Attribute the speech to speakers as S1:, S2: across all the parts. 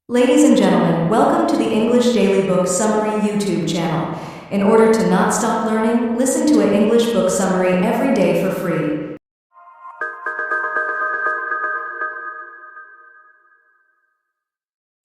S1: Ladies and gentlemen, welcome to the English Daily Book Summary YouTube channel. In order to not stop learning, listen to an English book summary every day for free.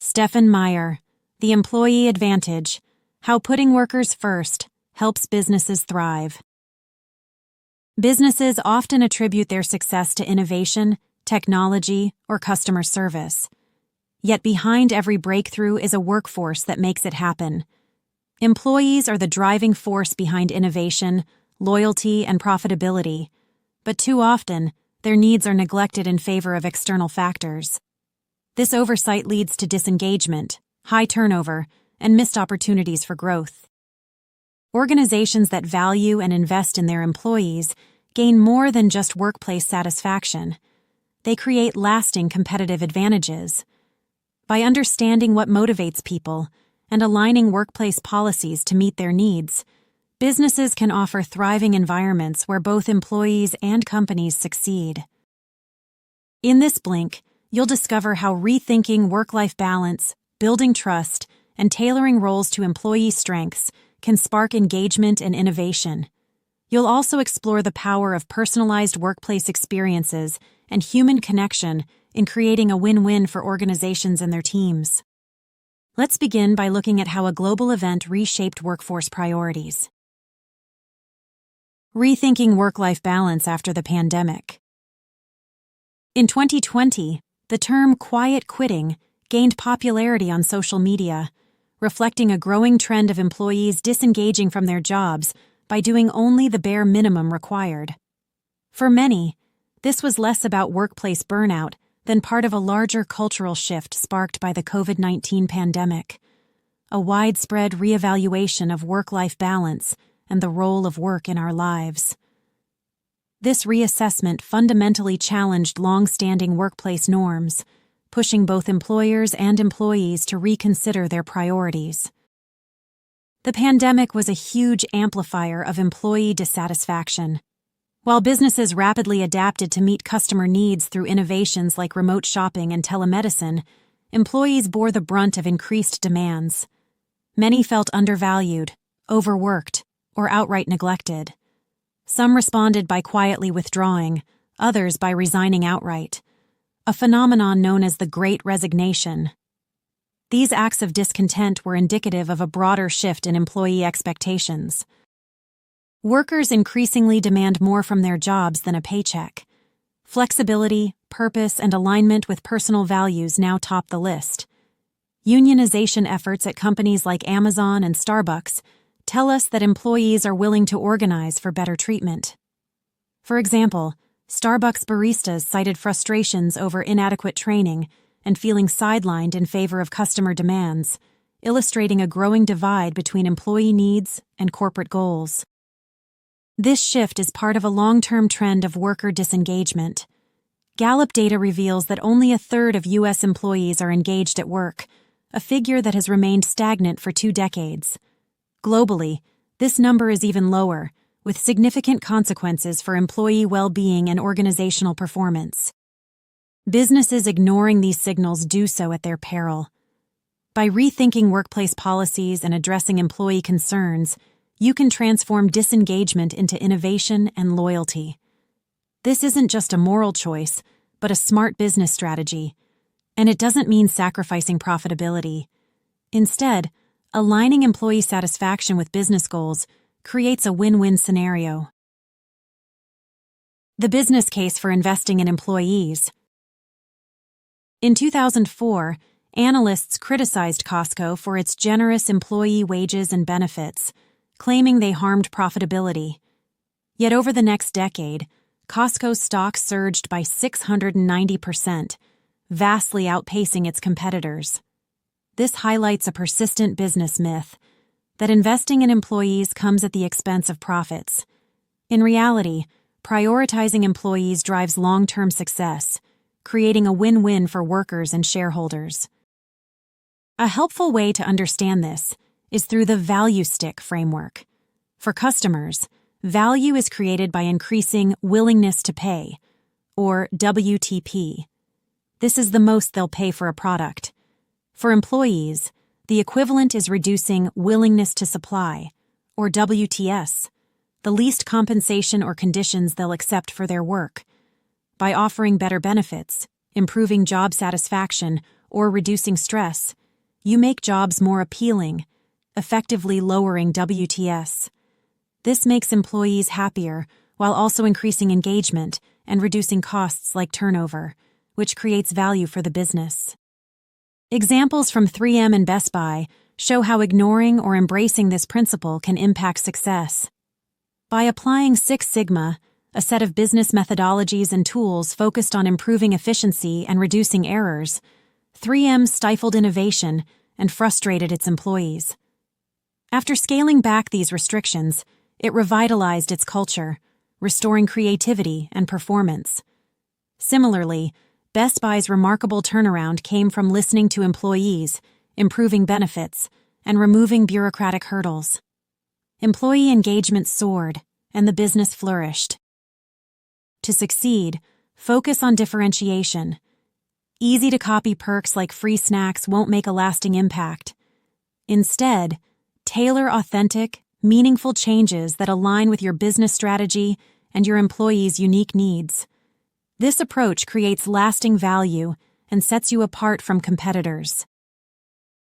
S2: Stephen Meyer, The Employee Advantage: How Putting Workers First Helps Businesses Thrive. Businesses often attribute their success to innovation, technology, or customer service. Yet behind every breakthrough is a workforce that makes it happen. Employees are the driving force behind innovation, loyalty, and profitability, but too often, their needs are neglected in favor of external factors. This oversight leads to disengagement, high turnover, and missed opportunities for growth. Organizations that value and invest in their employees gain more than just workplace satisfaction. They create lasting competitive advantages. By understanding what motivates people and aligning workplace policies to meet their needs, businesses can offer thriving environments where both employees and companies succeed. In this blink, you'll discover how rethinking work-life balance, building trust, and tailoring roles to employee strengths can spark engagement and innovation. You'll also explore the power of personalized workplace experiences and human connection in creating a win-win for organizations and their teams. Let's begin by looking at how a global event reshaped workforce priorities. Rethinking work-life balance after the pandemic. In 2020, the term quiet quitting gained popularity on social media, reflecting a growing trend of employees disengaging from their jobs by doing only the bare minimum required. For many, this was less about workplace burnout than part of a larger cultural shift sparked by the COVID-19 pandemic, a widespread reevaluation of work-life balance and the role of work in our lives. This reassessment fundamentally challenged long-standing workplace norms, pushing both employers and employees to reconsider their priorities. The pandemic was a huge amplifier of employee dissatisfaction. While businesses rapidly adapted to meet customer needs through innovations like remote shopping and telemedicine, employees bore the brunt of increased demands. Many felt undervalued, overworked, or outright neglected. Some responded by quietly withdrawing, others by resigning outright, a phenomenon known as the Great Resignation. These acts of discontent were indicative of a broader shift in employee expectations. Workers increasingly demand more from their jobs than a paycheck. Flexibility, purpose, and alignment with personal values now top the list. Unionization efforts at companies like Amazon and Starbucks tell us that employees are willing to organize for better treatment. For example, Starbucks baristas cited frustrations over inadequate training and feeling sidelined in favor of customer demands, illustrating a growing divide between employee needs and corporate goals. This shift is part of a long-term trend of worker disengagement. Gallup data reveals that only a third of U.S. employees are engaged at work, a figure that has remained stagnant for 2 decades. Globally, this number is even lower, with significant consequences for employee well-being and organizational performance. Businesses ignoring these signals do so at their peril. By rethinking workplace policies and addressing employee concerns, you can transform disengagement into innovation and loyalty. This isn't just a moral choice, but a smart business strategy. And it doesn't mean sacrificing profitability. Instead, aligning employee satisfaction with business goals creates a win-win scenario. The business case for investing in employees. In 2004, analysts criticized Costco for its generous employee wages and benefits, claiming they harmed profitability. Yet over the next decade, Costco's stock surged by 690%, vastly outpacing its competitors. This highlights a persistent business myth that investing in employees comes at the expense of profits. In reality, prioritizing employees drives long-term success, creating a win-win for workers and shareholders. A helpful way to understand this is through the value stick framework. For customers, value is created by increasing willingness to pay, or WTP. This is the most they'll pay for a product. For employees, the equivalent is reducing willingness to supply, or WTS, the least compensation or conditions they'll accept for their work. By offering better benefits, improving job satisfaction, or reducing stress, you make jobs more appealing, effectively lowering WTS. This makes employees happier while also increasing engagement and reducing costs like turnover, which creates value for the business. Examples from 3M and Best Buy show how ignoring or embracing this principle can impact success. By applying Six Sigma, a set of business methodologies and tools focused on improving efficiency and reducing errors, 3M stifled innovation and frustrated its employees. After scaling back these restrictions, it revitalized its culture, restoring creativity and performance. Similarly, Best Buy's remarkable turnaround came from listening to employees, improving benefits, and removing bureaucratic hurdles. Employee engagement soared, and the business flourished. To succeed, focus on differentiation. Easy-to-copy perks like free snacks won't make a lasting impact. Instead, tailor authentic, meaningful changes that align with your business strategy and your employees' unique needs. This approach creates lasting value and sets you apart from competitors.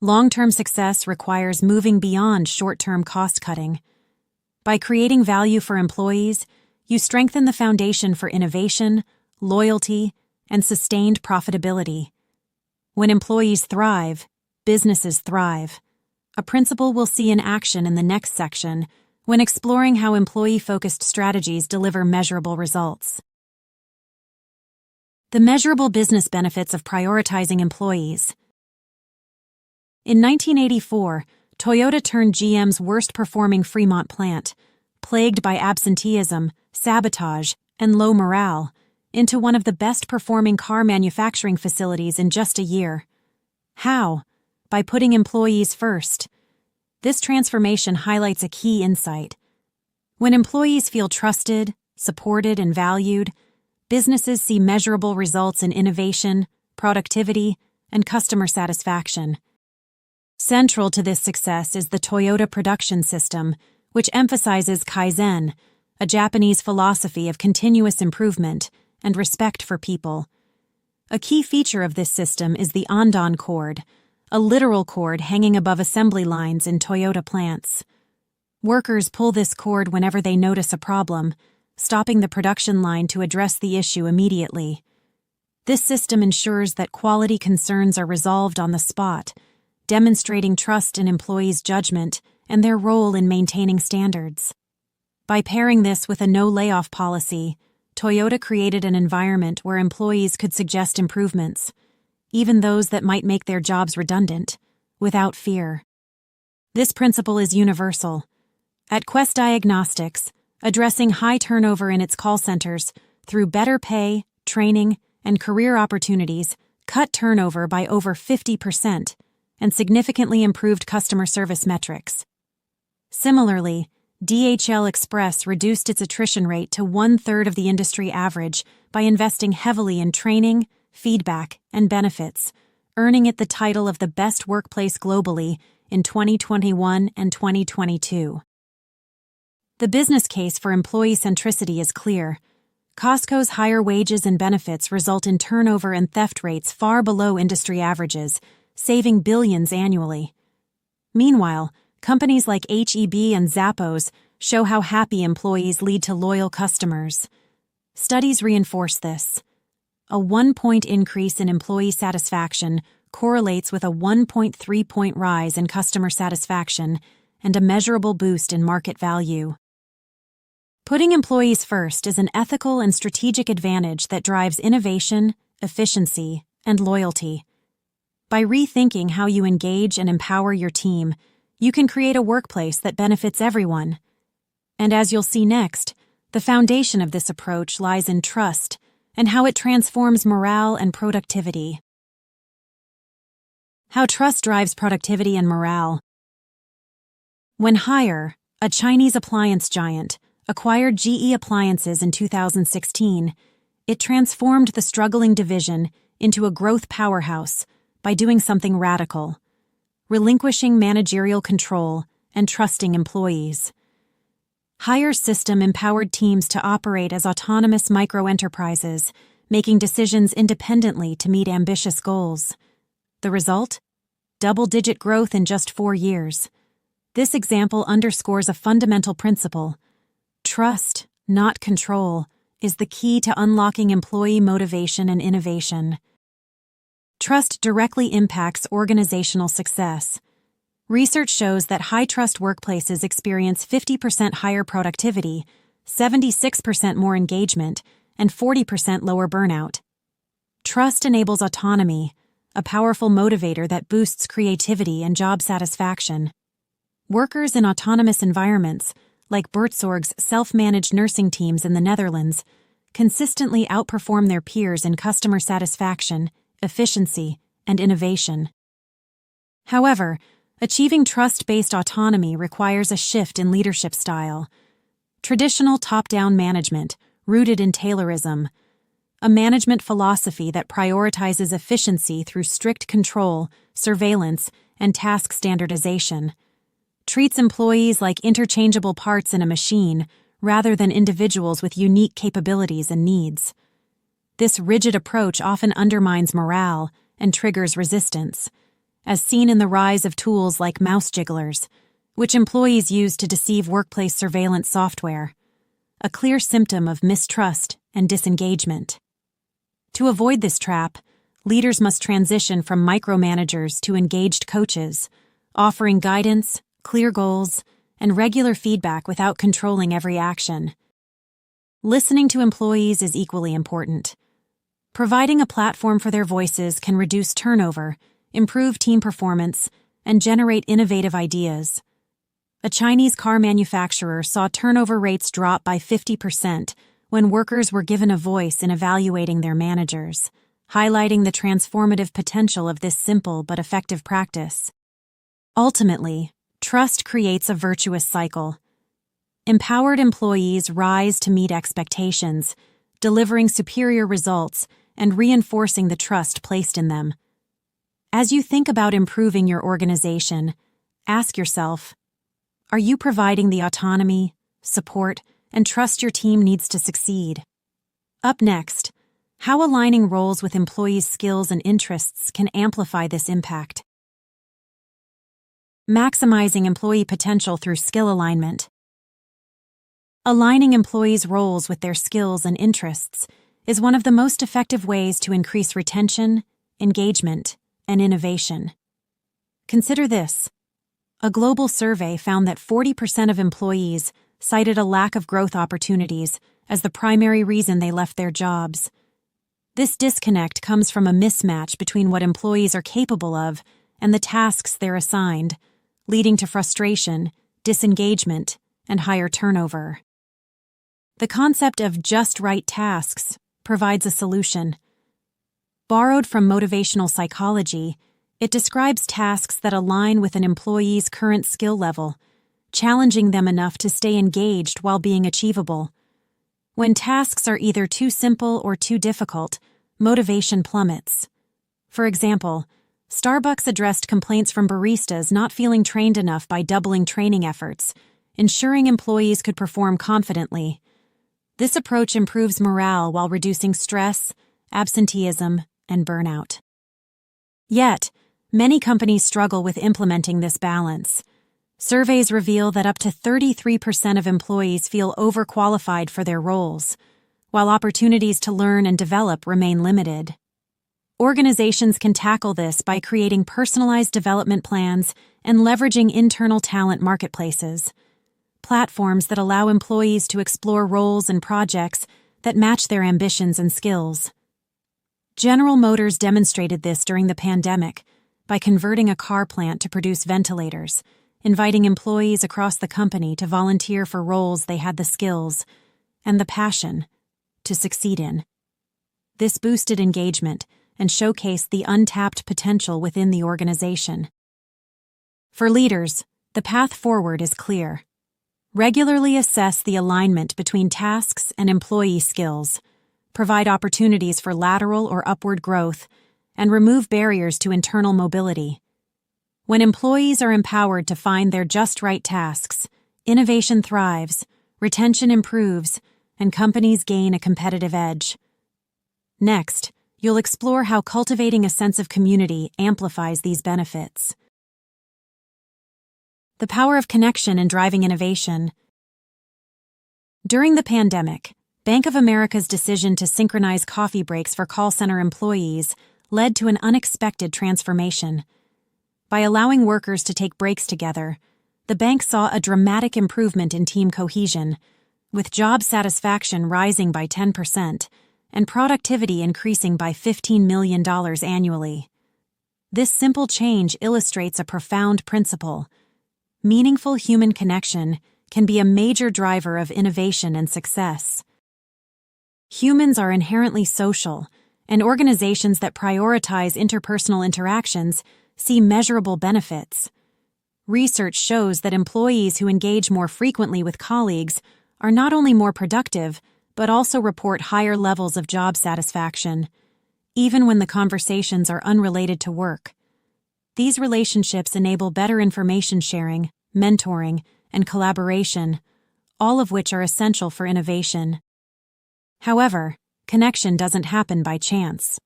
S2: Long-term success requires moving beyond short-term cost-cutting. By creating value for employees, you strengthen the foundation for innovation, loyalty, and sustained profitability. When employees thrive, businesses thrive. A principle we'll see in action in the next section when exploring how employee-focused strategies deliver measurable results. The measurable business benefits of prioritizing employees. In 1984, Toyota turned GM's worst-performing Fremont plant, plagued by absenteeism, sabotage, and low morale, into one of the best-performing car manufacturing facilities in just a year. How? By putting employees first. This transformation highlights a key insight. When employees feel trusted, supported, and valued, businesses see measurable results in innovation, productivity, and customer satisfaction. Central to this success is the Toyota Production System, which emphasizes Kaizen, a Japanese philosophy of continuous improvement and respect for people. A key feature of this system is the Andon cord, a literal cord hanging above assembly lines in Toyota plants. Workers pull this cord whenever they notice a problem, stopping the production line to address the issue immediately. This system ensures that quality concerns are resolved on the spot, demonstrating trust in employees' judgment and their role in maintaining standards. By pairing this with a no-layoff policy, Toyota created an environment where employees could suggest improvements, even those that might make their jobs redundant, without fear. This principle is universal. At Quest Diagnostics, addressing high turnover in its call centers through better pay, training, and career opportunities cut turnover by over 50% and significantly improved customer service metrics. Similarly, DHL Express reduced its attrition rate to 1/3 of the industry average by investing heavily in training, feedback, and benefits, earning it the title of the best workplace globally in 2021 and 2022. The business case for employee centricity is clear. Costco's higher wages and benefits result in turnover and theft rates far below industry averages, saving billions annually. Meanwhile, companies like H-E-B and Zappos show how happy employees lead to loyal customers. Studies reinforce this. A 1-point increase in employee satisfaction correlates with a 1.3-point rise in customer satisfaction and a measurable boost in market value. Putting employees first is an ethical and strategic advantage that drives innovation, efficiency, and loyalty. By rethinking how you engage and empower your team, you can create a workplace that benefits everyone. And as you'll see next, the foundation of this approach lies in trust and how it transforms morale and productivity. How trust drives productivity and morale. When Haier, a Chinese appliance giant, acquired GE Appliances in 2016, it transformed the struggling division into a growth powerhouse by doing something radical, relinquishing managerial control and trusting employees. Hire System empowered teams to operate as autonomous microenterprises, making decisions independently to meet ambitious goals. The result? Double-digit growth in just 4 years. This example underscores a fundamental principle. Trust, not control, is the key to unlocking employee motivation and innovation. Trust directly impacts organizational success. Research shows that high-trust workplaces experience 50% higher productivity, 76% more engagement, and 40% lower burnout. Trust enables autonomy, a powerful motivator that boosts creativity and job satisfaction. Workers in autonomous environments, like Buurtzorg's self-managed nursing teams in the Netherlands, consistently outperform their peers in customer satisfaction, efficiency, and innovation. However, achieving trust-based autonomy requires a shift in leadership style. Traditional top-down management, rooted in Taylorism, a management philosophy that prioritizes efficiency through strict control, surveillance, and task standardization, treats employees like interchangeable parts in a machine rather than individuals with unique capabilities and needs. This rigid approach often undermines morale and triggers resistance, as seen in the rise of tools like mouse jigglers, which employees use to deceive workplace surveillance software, a clear symptom of mistrust and disengagement. To avoid this trap, leaders must transition from micromanagers to engaged coaches, offering guidance, clear goals, and regular feedback without controlling every action. Listening to employees is equally important. Providing a platform for their voices can reduce turnover, improve team performance, and generate innovative ideas. A Chinese car manufacturer saw turnover rates drop by 50% when workers were given a voice in evaluating their managers, highlighting the transformative potential of this simple but effective practice. Ultimately, trust creates a virtuous cycle. Empowered employees rise to meet expectations, delivering superior results and reinforcing the trust placed in them. As you think about improving your organization, ask yourself, are you providing the autonomy, support, and trust your team needs to succeed? Up next, how aligning roles with employees' skills and interests can amplify this impact. Maximizing employee potential through skill alignment. Aligning employees' roles with their skills and interests is one of the most effective ways to increase retention, engagement, and innovation. Consider this. A global survey found that 40% of employees cited a lack of growth opportunities as the primary reason they left their jobs. This disconnect comes from a mismatch between what employees are capable of and the tasks they're assigned, leading to frustration, disengagement, and higher turnover. The concept of just right tasks provides a solution. Borrowed from motivational psychology, it describes tasks that align with an employee's current skill level, challenging them enough to stay engaged while being achievable. When tasks are either too simple or too difficult, motivation plummets. For example, Starbucks addressed complaints from baristas not feeling trained enough by doubling training efforts, ensuring employees could perform confidently. This approach improves morale while reducing stress, absenteeism, and burnout. Yet, many companies struggle with implementing this balance. Surveys reveal that up to 33% of employees feel overqualified for their roles, while opportunities to learn and develop remain limited. Organizations can tackle this by creating personalized development plans and leveraging internal talent marketplaces, platforms that allow employees to explore roles and projects that match their ambitions and skills. General Motors demonstrated this during the pandemic by converting a car plant to produce ventilators, inviting employees across the company to volunteer for roles they had the skills and the passion to succeed in. This boosted engagement and showcased the untapped potential within the organization. For leaders, the path forward is clear. Regularly assess the alignment between tasks and employee skills, provide opportunities for lateral or upward growth, and remove barriers to internal mobility. When employees are empowered to find their just right tasks, innovation thrives, retention improves, and companies gain a competitive edge. Next, you'll explore how cultivating a sense of community amplifies these benefits. The power of connection in driving innovation. During the pandemic, Bank of America's decision to synchronize coffee breaks for call center employees led to an unexpected transformation. By allowing workers to take breaks together, the bank saw a dramatic improvement in team cohesion, with job satisfaction rising by 10% and productivity increasing by $15 million annually. This simple change illustrates a profound principle. Meaningful human connection can be a major driver of innovation and success. Humans are inherently social, and organizations that prioritize interpersonal interactions see measurable benefits. Research shows that employees who engage more frequently with colleagues are not only more productive, but also report higher levels of job satisfaction, even when the conversations are unrelated to work. These relationships enable better information sharing, mentoring, and collaboration, all of which are essential for innovation. However, connection doesn't happen by chance.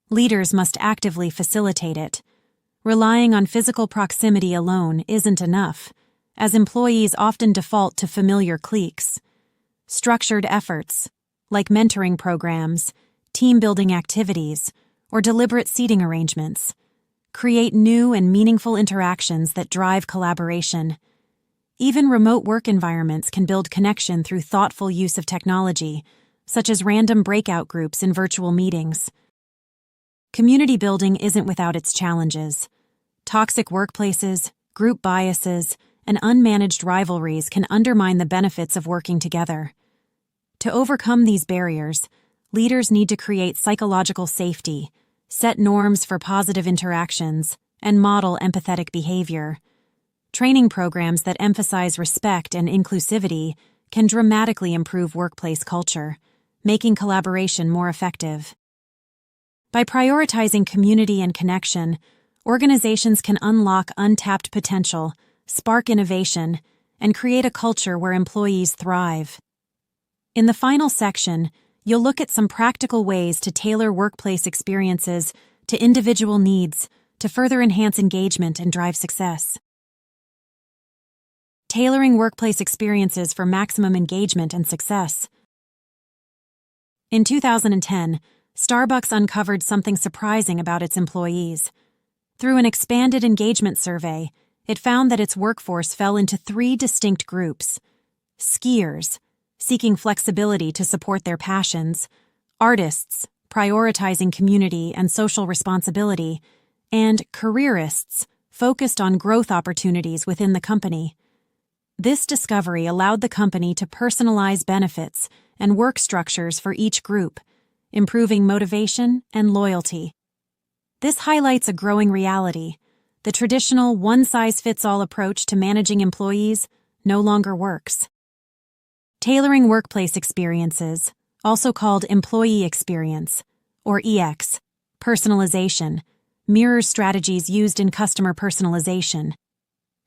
S2: Leaders must actively facilitate it. Relying on physical proximity alone isn't enough, as employees often default to familiar cliques. Structured efforts, like mentoring programs, team-building activities, or deliberate seating arrangements, create new and meaningful interactions that drive collaboration. Even remote work environments can build connection through thoughtful use of technology, such as random breakout groups in virtual meetings. Community building isn't without its challenges. Toxic workplaces, group biases, and unmanaged rivalries can undermine the benefits of working together. To overcome these barriers, leaders need to create psychological safety, set norms for positive interactions, and model empathetic behavior. Training programs that emphasize respect and inclusivity can dramatically improve workplace culture, making collaboration more effective. By prioritizing community and connection, organizations can unlock untapped potential, spark innovation, and create a culture where employees thrive. In the final section, you'll look at some practical ways to tailor workplace experiences to individual needs to further enhance engagement and drive success. Tailoring workplace experiences for maximum engagement and success. In 2010, Starbucks uncovered something surprising about its employees. Through an expanded engagement survey, it found that its workforce fell into 3 distinct groups: skiers, seeking flexibility to support their passions; artists, prioritizing community and social responsibility; and careerists, focused on growth opportunities within the company. This discovery allowed the company to personalize benefits and work structures for each group, improving motivation and loyalty. This highlights a growing reality. The traditional one-size-fits-all approach to managing employees no longer works. Tailoring workplace experiences, also called employee experience, or EX, personalization, mirrors strategies used in customer personalization.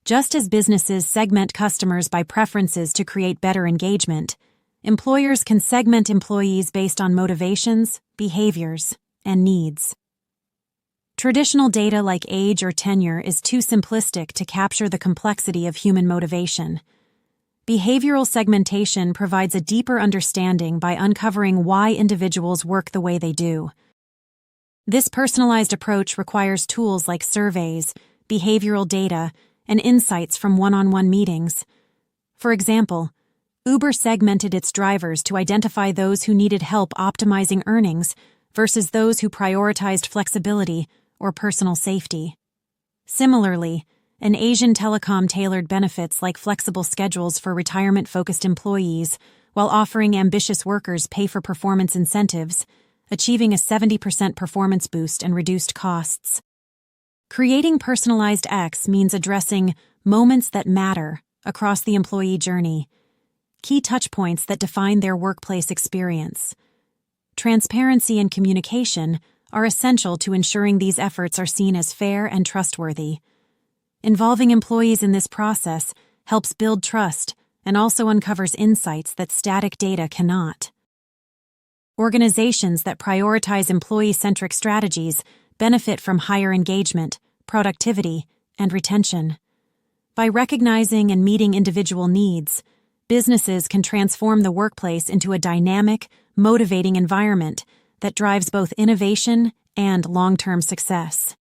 S2: Just as businesses segment customers by preferences to create better engagement, employers can segment employees based on motivations, behaviors, and needs. Traditional data like age or tenure is too simplistic to capture the complexity of human motivation. Behavioral segmentation provides a deeper understanding by uncovering why individuals work the way they do. This personalized approach requires tools like surveys, behavioral data, and insights from one-on-one meetings. For example, Uber segmented its drivers to identify those who needed help optimizing earnings versus those who prioritized flexibility or personal safety. Similarly, an Asian telecom tailored benefits like flexible schedules for retirement-focused employees while offering ambitious workers pay-for-performance incentives, achieving a 70% performance boost and reduced costs. Creating personalized X means addressing moments that matter across the employee journey, key touchpoints that define their workplace experience. Transparency and communication are essential to ensuring these efforts are seen as fair and trustworthy. Involving employees in this process helps build trust and also uncovers insights that static data cannot. Organizations that prioritize employee-centric strategies benefit from higher engagement, productivity, and retention. By recognizing and meeting individual needs, businesses can transform the workplace into a dynamic, motivating environment that drives both innovation and long-term success.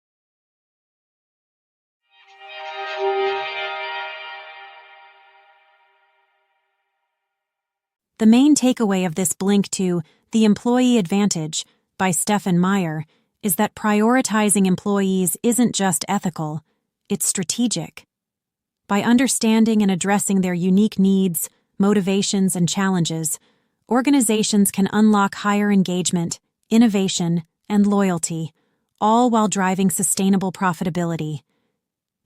S2: The main takeaway of this blink to The Employee Advantage by Stephen Meyer is that prioritizing employees isn't just ethical, it's strategic. By understanding and addressing their unique needs, motivations, and challenges, organizations can unlock higher engagement, innovation, and loyalty, all while driving sustainable profitability.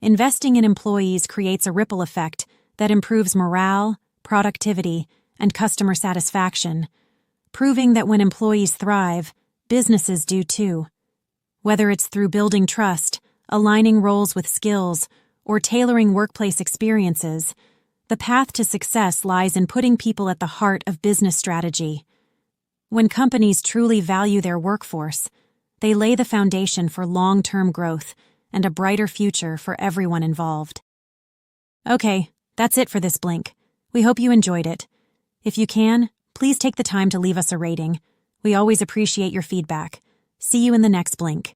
S2: Investing in employees creates a ripple effect that improves morale, productivity, and customer satisfaction, proving that when employees thrive, businesses do too. Whether it's through building trust, aligning roles with skills, or tailoring workplace experiences, the path to success lies in putting people at the heart of business strategy. When companies truly value their workforce, they lay the foundation for long-term growth and a brighter future for everyone involved. Okay, that's it for this blink. We hope you enjoyed it. If you can, please take the time to leave us a rating. We always appreciate your feedback. See you in the next blink.